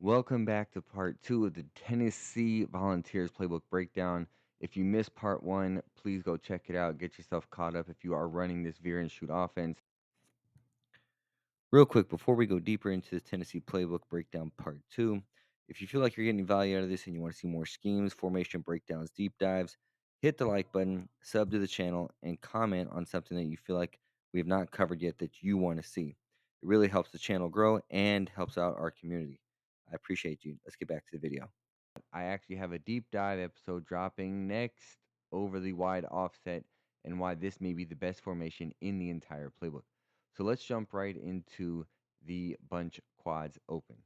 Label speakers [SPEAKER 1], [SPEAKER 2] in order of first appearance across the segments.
[SPEAKER 1] Welcome back to part two of the Tennessee Volunteers Playbook Breakdown. If you missed part one, please go check it out. Get yourself caught up if you are running this veer and shoot offense. Real quick, before we go deeper into the Tennessee Playbook Breakdown part two, if you feel like you're getting value out of this and you want to see more schemes, formation breakdowns, deep dives, hit the like button, sub to the channel, and comment on something that you feel like we have not covered yet that you want to see. It really helps the channel grow and helps out our community. I appreciate you. Let's get back to the video. I actually have a deep dive episode dropping next over the wide offset and why this may be the best formation in the entire playbook. So let's jump right into the bunch quads open.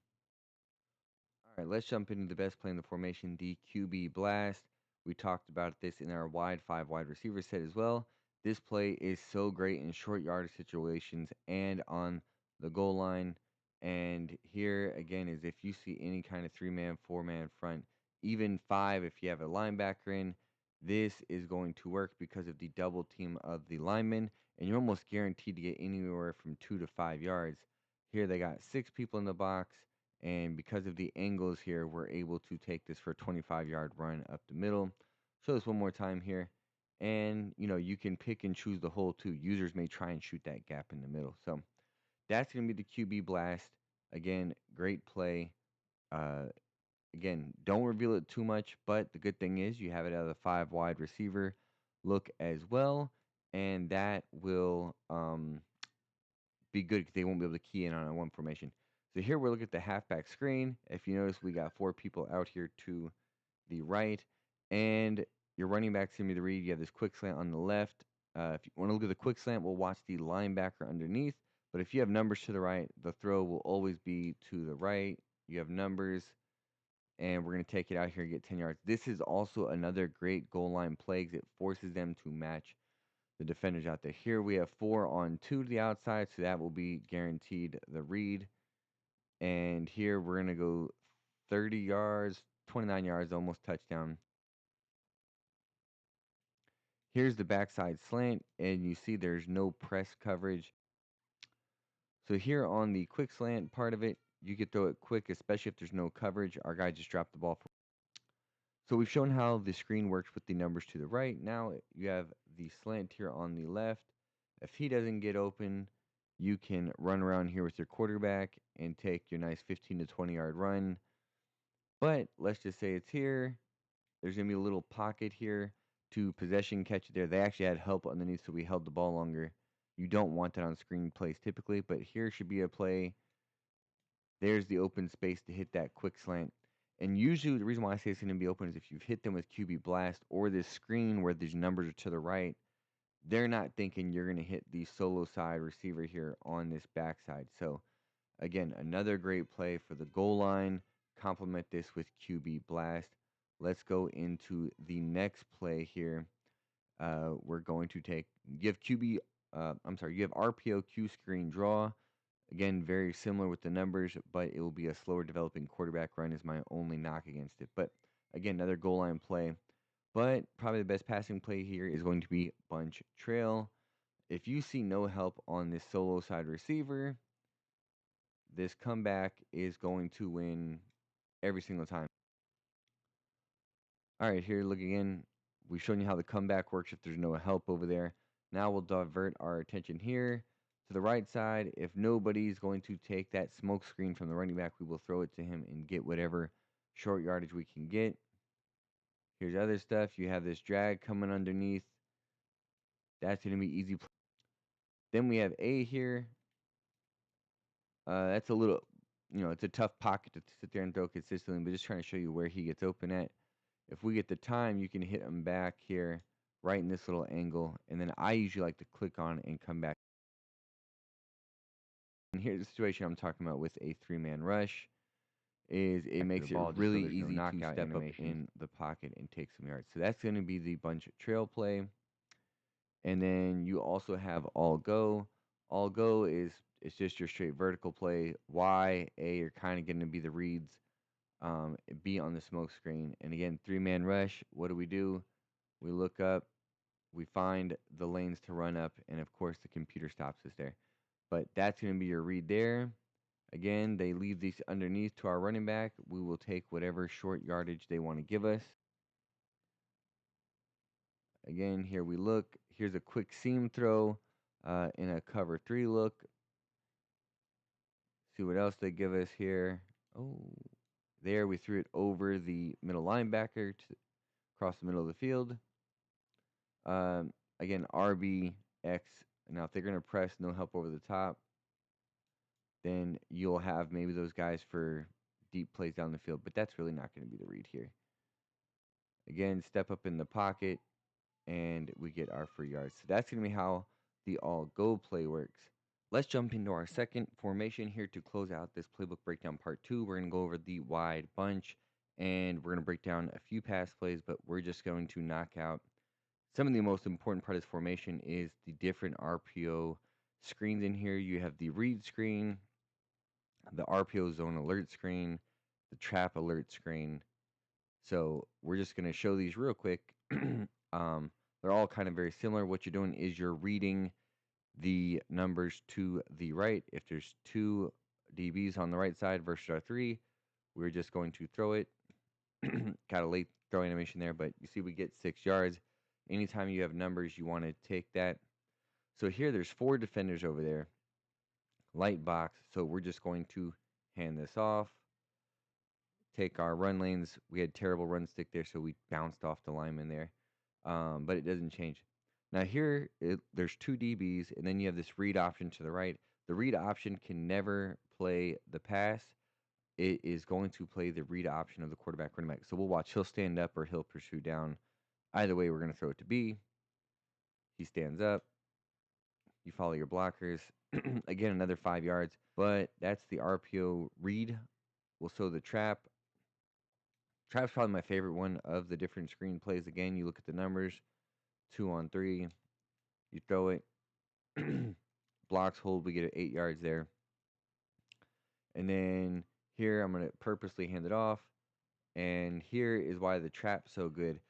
[SPEAKER 1] All right, let's jump into the best play in the formation, the QB blast. We talked about this in our five wide receiver set as well. This play is so great in short yardage situations and on the goal line. And here again is if you see any kind of 3-man, 4-man front, even 5 if you have a linebacker in, this is going to work because of the double team of the linemen, and you're almost guaranteed to get anywhere from 2 to 5 yards. Here they got 6 people in the box, and because of the angles here, we're able to take this for a 25-yard run up the middle. Show this one more time here. And, you can pick and choose the hole too. Users may try and shoot that gap in the middle. So that's going to be the QB blast. Again, great play. Again, don't reveal it too much, but the good thing is you have it out of the 5 wide receiver look as well. And that will be good because they won't be able to key in on a one formation. So here we're looking at the halfback screen. If you notice, we got 4 people out here to the right, and your running back's going to be the read. You have this quick slant on the left. If you want to look at the quick slant, we'll watch the linebacker underneath. But if you have numbers to the right, the throw will always be to the right. You have numbers, and we're going to take it out here and get 10 yards. This is also another great goal line play because it forces them to match the defenders out there. Here we have 4 on 2 to the outside, so that will be guaranteed the read. And here we're going to go 30 yards, 29 yards, almost touchdown. Here's the backside slant, and you see there's no press coverage. So here on the quick slant part of it, you could throw it quick, especially if there's no coverage. Our guy just dropped the ball. So we've shown how the screen works with the numbers to the right. Now you have the slant here on the left. If he doesn't get open, you can run around here with your quarterback and take your nice 15 to 20 yard run. But let's just say it's here. There's going to be a little pocket here to possession catch it there. They actually had help underneath, so we held the ball longer. You don't want that on screen plays typically, but here should be a play. There's the open space to hit that quick slant. And usually the reason why I say it's going to be open is if you've hit them with QB blast or this screen where these numbers are to the right, they're not thinking you're going to hit the solo side receiver here on this backside. So again, another great play for the goal line. Complement this with QB blast. Let's go into the next play here. We're going to you have QB, you have RPO Q screen draw. Again, very similar with the numbers, but it will be a slower developing quarterback run is my only knock against it. But again, another goal line play. But probably the best passing play here is going to be bunch trail. If you see no help on this solo side receiver, this comeback is going to win every single time. All right, here, look again. We've shown you how the comeback works if there's no help over there. Now we'll divert our attention here to the right side. If nobody's going to take that smoke screen from the running back, we will throw it to him and get whatever short yardage we can get. Here's other stuff. You have this drag coming underneath. That's going to be easy. Then we have A here. That's a little, it's a tough pocket to sit there and throw consistently, but just trying to show you where he gets open at. If we get the time, you can hit him back here, right in this little angle, and then I usually like to click on it and come back. And here's the situation I'm talking about with a 3-man rush, is it makes it really easy to step up in the pocket and take some yards. So that's going to be the bunch trail play. And then you also have all go. All go is it's just your straight vertical play. Y, A are kind of going to be the reads. B on the smoke screen. And again, 3-man rush. What do? We look up, we find the lanes to run up, and of course the computer stops us there. But that's going to be your read there. Again, they leave these underneath to our running back. We will take whatever short yardage they want to give us. Again, here we look. Here's a quick seam throw in a cover 3 look. See what else they give us here. Oh, there we threw it over the middle linebacker to across the middle of the field. Again, RBX. Now, if they're going to press no help over the top, then you'll have maybe those guys for deep plays down the field. But that's really not going to be the read here. Again, step up in the pocket, and we get our free yards. So that's going to be how the all-go play works. Let's jump into our second formation here to close out this playbook breakdown part 2. We're going to go over the wide bunch, and we're going to break down a few pass plays, but we're just going to knock out some of the most important part of this formation is the different RPO screens in here. You have the read screen, the RPO zone alert screen, the trap alert screen. So we're just going to show these real quick. They're all kind of very similar. What you're doing is you're reading the numbers to the right. If there's 2 DBs on the right side versus our 3, we're just going to throw it. Got a late throw animation there, but you see we get 6 yards. Anytime you have numbers, you want to take that. So here there's 4 defenders over there. Light box. So we're just going to hand this off. Take our run lanes. We had terrible run stick there, so we bounced off the lineman there. But it doesn't change. Now here, there's 2 DBs, and then you have this read option to the right. The read option can never play the pass. It is going to play the read option of the quarterback running back. So we'll watch. He'll stand up or he'll pursue down. Either way, we're going to throw it to B. He stands up. You follow your blockers. Again, another 5 yards. But that's the RPO read. We'll show the trap. Trap's probably my favorite one of the different screen plays. Again, you look at the numbers. 2 on 3. You throw it. Blocks hold. We get 8 yards there. And then here, I'm going to purposely hand it off. And here is why the trap's so good.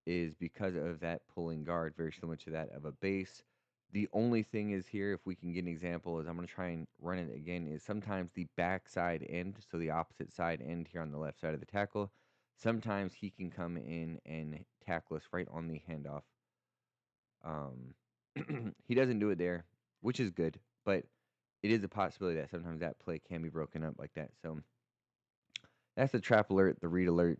[SPEAKER 1] Is because of that pulling guard, very similar to that of a base. The only thing is here, if we can get an example, is I'm going to try and run it again, is sometimes the backside end, so the opposite side end here on the left side of the tackle, sometimes he can come in and tackle us right on the handoff. He doesn't do it there, which is good, but it is a possibility that sometimes that play can be broken up like that. So that's the trap alert, the read alert.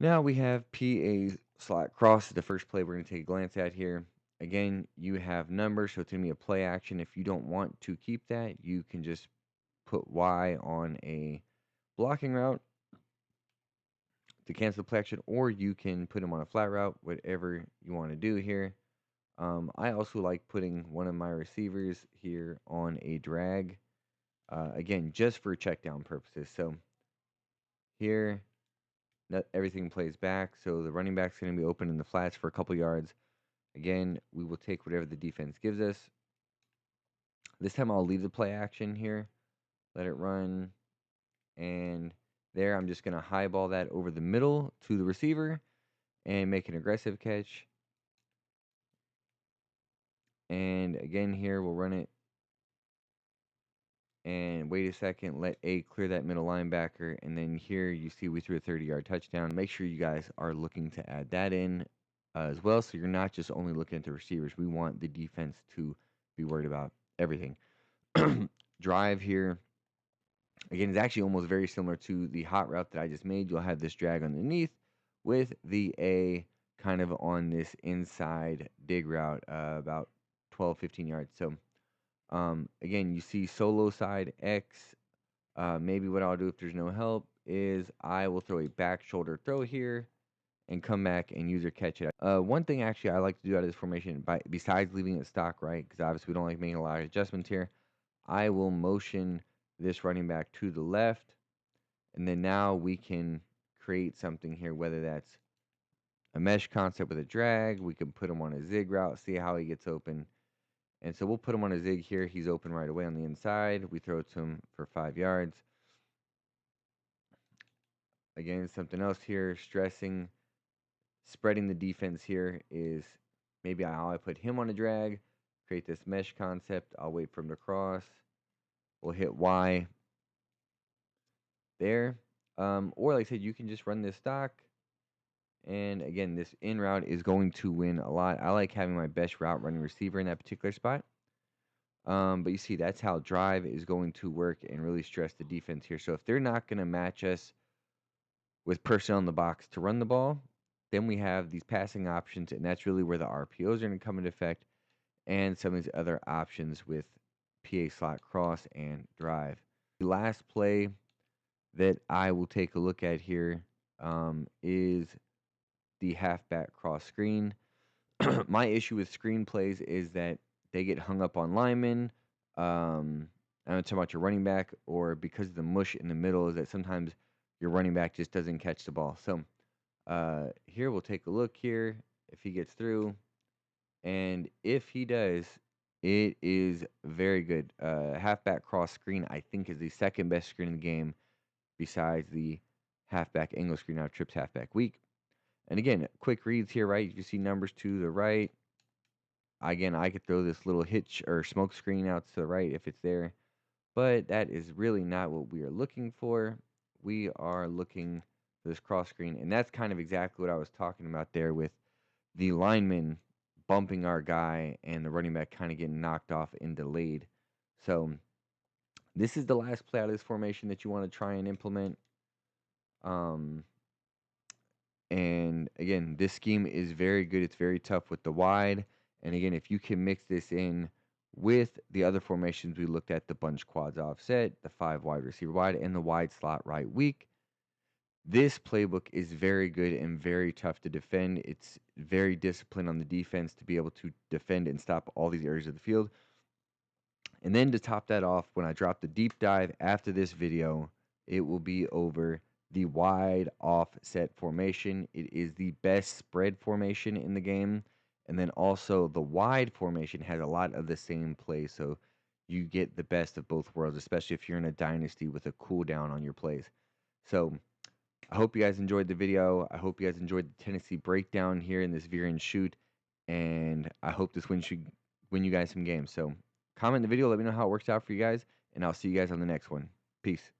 [SPEAKER 1] Now we have PA slot cross, the first play we're going to take a glance at here. Again, you have numbers, so it's going to be a play action. If you don't want to keep that, you can just put Y on a blocking route to cancel the play action, or you can put them on a flat route, whatever you want to do here. I also like putting one of my receivers here on a drag, again, just for check down purposes. So here, everything plays back, so the running back's going to be open in the flats for a couple yards. Again, we will take whatever the defense gives us. This time I'll leave the play action here, let it run, and there I'm just going to highball that over the middle to the receiver and make an aggressive catch. And again here, we'll run it and wait a second, let A clear that middle linebacker, and then here you see we threw a 30-yard touchdown. Make sure you guys are looking to add that in as well, so you're not just only looking at the receivers. We want the defense to be worried about everything. Drive here, again, is actually almost very similar to the hot route that I just made. You'll have this drag underneath with the A kind of on this inside dig route, about 12, 15 yards. So again, you see solo side X. Maybe what I'll do if there's no help is I will throw a back shoulder throw here and come back and user catch it. One thing actually I like to do out of this formation, besides leaving it stock, right, because obviously we don't like making a lot of adjustments here, I will motion this running back to the left, and then now we can create something here, whether that's a mesh concept with a drag. We can put him on a zig route, see how he gets open. And so we'll put him on a zig here. He's open right away on the inside. We throw it to him for 5 yards. Again, something else here, spreading the defense here is maybe how I put him on a drag, create this mesh concept. I'll wait for him to cross. We'll hit Y.
[SPEAKER 2] there. Or like I said, you can just run this stock. And again, this in route is going to win a lot. I like having my best route running receiver in that particular spot. But you see, that's how drive is going to work and really stress the defense here. So if they're not going to match us with personnel in the box to run the ball, then we have these passing options, and that's really where the RPOs are going to come into effect, and some of these other options with PA slot cross and drive. The last play that I will take a look at here is the halfback cross screen. My issue with screenplays is that they get hung up on linemen. I don't talk about your running back, or because of the mush in the middle, is that sometimes your running back just doesn't catch the ball. So here we'll take a look here if he gets through, and if he does, it is very good. Halfback cross screen, I think, is the second best screen in the game, besides the halfback angle screen out of trips halfback weak. And again, quick reads here, right? You can see numbers to the right. Again, I could throw this little hitch or smoke screen out to the right if it's there, but that is really not what we are looking for. We are looking for this cross screen, and that's kind of exactly what I was talking about there with the lineman bumping our guy and the running back kind of getting knocked off and delayed. So this is the last play out of this formation that you want to try and implement. Um, And again, this scheme is very good. It's very tough with the wide. And again, if you can mix this in with the other formations we looked at, the bunch quads offset, the 5 wide receiver wide, and the wide slot right weak, this playbook is very good and very tough to defend. It's very disciplined on the defense to be able to defend and stop all these areas of the field. And then to top that off, when I drop the deep dive after this video, it will be over the wide offset formation. It is the best spread formation in the game. And then also the wide formation has a lot of the same plays. So you get the best of both worlds, especially if you're in a dynasty with a cooldown on your plays. So I hope you guys enjoyed the video. I hope you guys enjoyed the Tennessee breakdown here in this Veer and shoot. And I hope this win should win you guys some games. So comment in the video, let me know how it works out for you guys, and I'll see you guys on the next one. Peace.